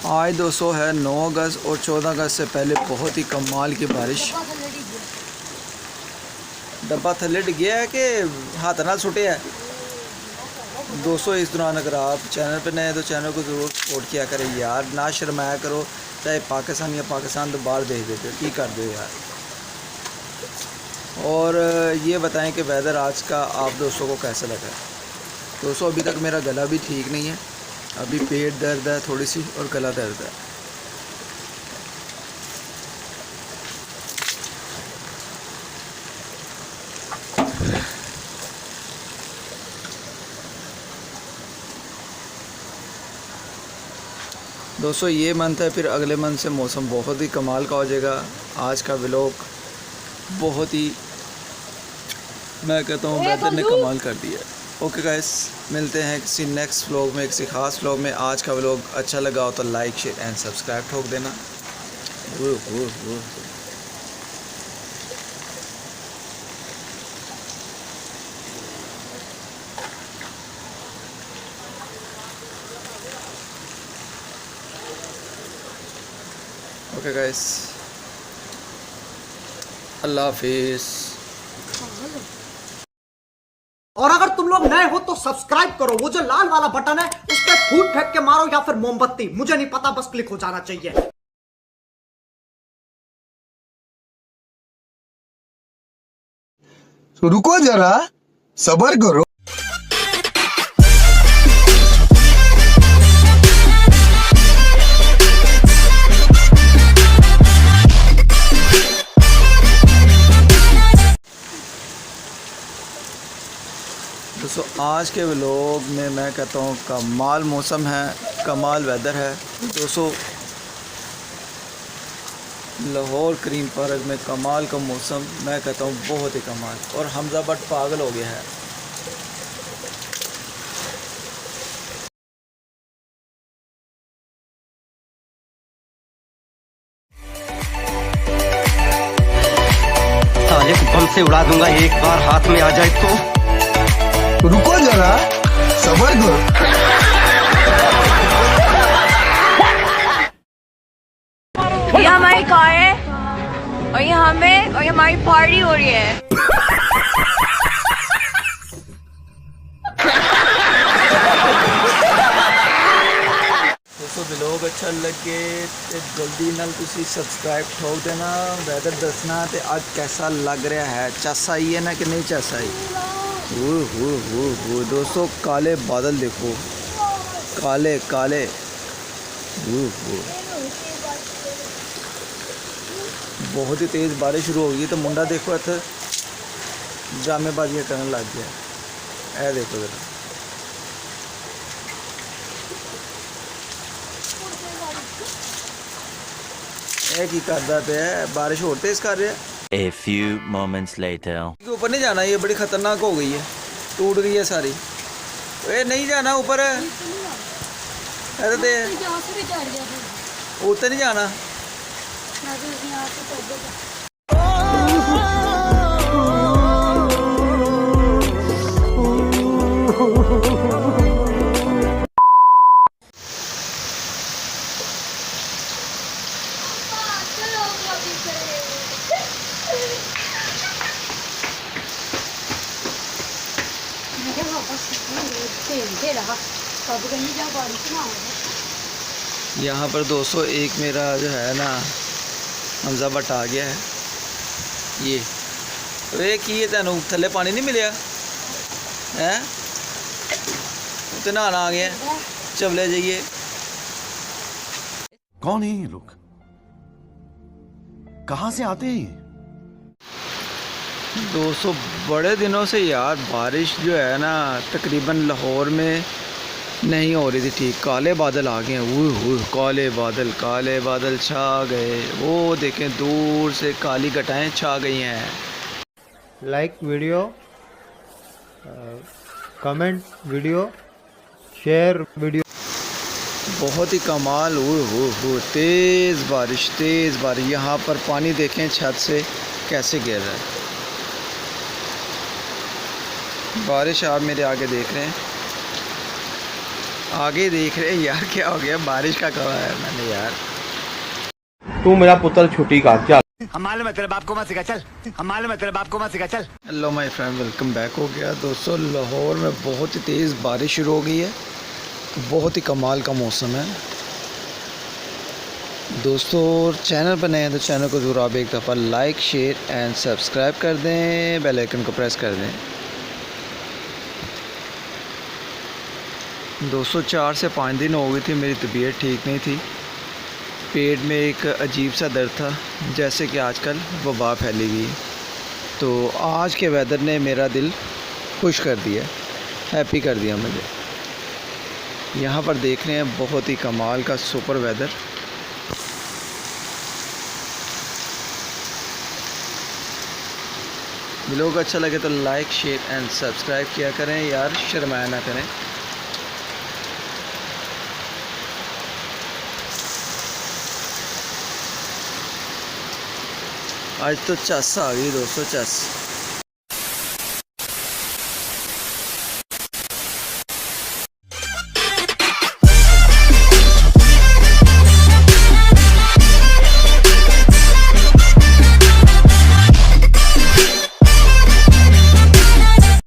आज 200 है 9 अगस्त और 14 अगस्त से पहले बहुत ही कमाल की बारिश। डब्बा थल्ले डिग्या है कि हाथ नाल छुटे है। दोस्तों इस दौरान अगर आप चैनल पर नए हैं तो चैनल को ज़रूर सपोर्ट किया करें यार, ना शर्माया करो, चाहे पाकिस्तान या पाकिस्तान तो बाहर देख देते हो, ठीक कर दो यार। और ये बताएं कि वेदर आज का आप दोस्तों को कैसा लगा। दोस्तों अभी तक मेरा गला भी ठीक नहीं है, अभी पेट दर्द है थोड़ी सी और गला दर्द है। दोस्तों ये मंथ है, फिर अगले मंथ से मौसम बहुत ही कमाल का हो जाएगा। आज का व्लॉग बहुत ही, मैं कहता हूँ वेदर ने कमाल कर दिया। ओके गाइस, मिलते हैं किसी नेक्स्ट व्लॉग में, किसी ख़ास व्लॉग में। आज का व्लॉग अच्छा लगा हो तो लाइक शेयर एंड सब्सक्राइब ठोक देना। ओके गाइस, अल्लाह हाफिज़। और अगर तुम लोग नए हो तो सब्सक्राइब करो, वो जो लाल वाला बटन है उस पर फूट फेंक के मारो या फिर मोमबत्ती, मुझे नहीं पता, बस क्लिक हो जाना चाहिए। तो रुको जरा, सब्र करो। दोस्तों आज के व्लॉग में मैं कहता हूँ कमाल मौसम है, कमाल वेदर है। दोस्तों लाहौर करीम पार्क में कमाल का मौसम, मैं कहता हूँ बहुत ही कमाल। और हमजा बट पागल हो गया है। साले को बम से उड़ा दूंगा एक बार हाथ में आ जाए तो। रुको जरा, सब्र करो। ये हमारी कार है और ये हमें और ये हमारी पार्टी हो रही है। दोस्तों व्लॉग अच्छा लगे तो जल्दी नाल तुसी सब्सक्राइब ठोक देना। वेदर दसना तो आज कैसा लग रहा है, चस आई है ना कि नहीं चस आई। दोस्तों काले बादल देखो, काले काले। बहुत ही तेज़ बारिश शुरू हो गई तो मुंडा देखो इतना ड्रामेबाजियाँ करने लग गया। ऐ देखो जरा, ऐ की करदा पे है, बारिश और तेज़ कर रहा है। A few moments later. ऊपर नहीं जाना, ये बड़ी ख़तरनाक हो गई है, टूट गई है सारी। ये नहीं जाना ऊपर, ऐसे दे ऊपर नहीं जाना। यहाँ पर दोस्तों एक मेरा जो है ना हमजा बट आ गया है। ये की तेनू थले पानी नहीं मिले हैं, तो नहाना आ गया, चबले जाइए। कौन है ये लोग, कहाँ से आते हैं? दोस्तों बड़े दिनों से यार बारिश जो है ना तकरीबन लाहौर में नहीं हो रही थी ठीक। काले बादल आ गए हैं, काले बादल छा गए। वो देखें दूर से काली घटाएं छा गई हैं। Like video, comment video, share video. बहुत ही कमाल। तेज़ बारिश। यहाँ पर पानी देखें छत से कैसे गिर रहा है। बारिश आप मेरे आगे देख रहे हैं। आगे देख रहे हैं यार, क्या हो गया, बारिश का कहा है मैंने यार। तू मेरा पुत्र छुट्टी का चल। Hello my friend, welcome back हो गया दोस्तों। लाहौर में बहुत ही तेज़ बारिश शुरू हो गई है, बहुत ही कमाल का मौसम है दोस्तों। चैनल पर नए हैं तो चैनल को ज़रूर आप एक दफ़ा लाइक शेयर एंड सब्सक्राइब कर दें, बेल आइकन को प्रेस कर दें दोस्तों। 4 से 5 दिन हो गई थी मेरी तबीयत ठीक नहीं थी, पेट में एक अजीब सा दर्द था, जैसे कि आजकल वबा फैली हुई है। तो आज के वेदर ने मेरा दिल खुश कर दिया, हैप्पी कर दिया मुझे। यहाँ पर देख रहे हैं बहुत ही कमाल का सुपर वेदर। वीडियो को अच्छा लगे तो लाइक शेयर एंड सब्सक्राइब किया करें यार, शर्माया ना करें। आज तो चस आ गई दोस्तों, चस।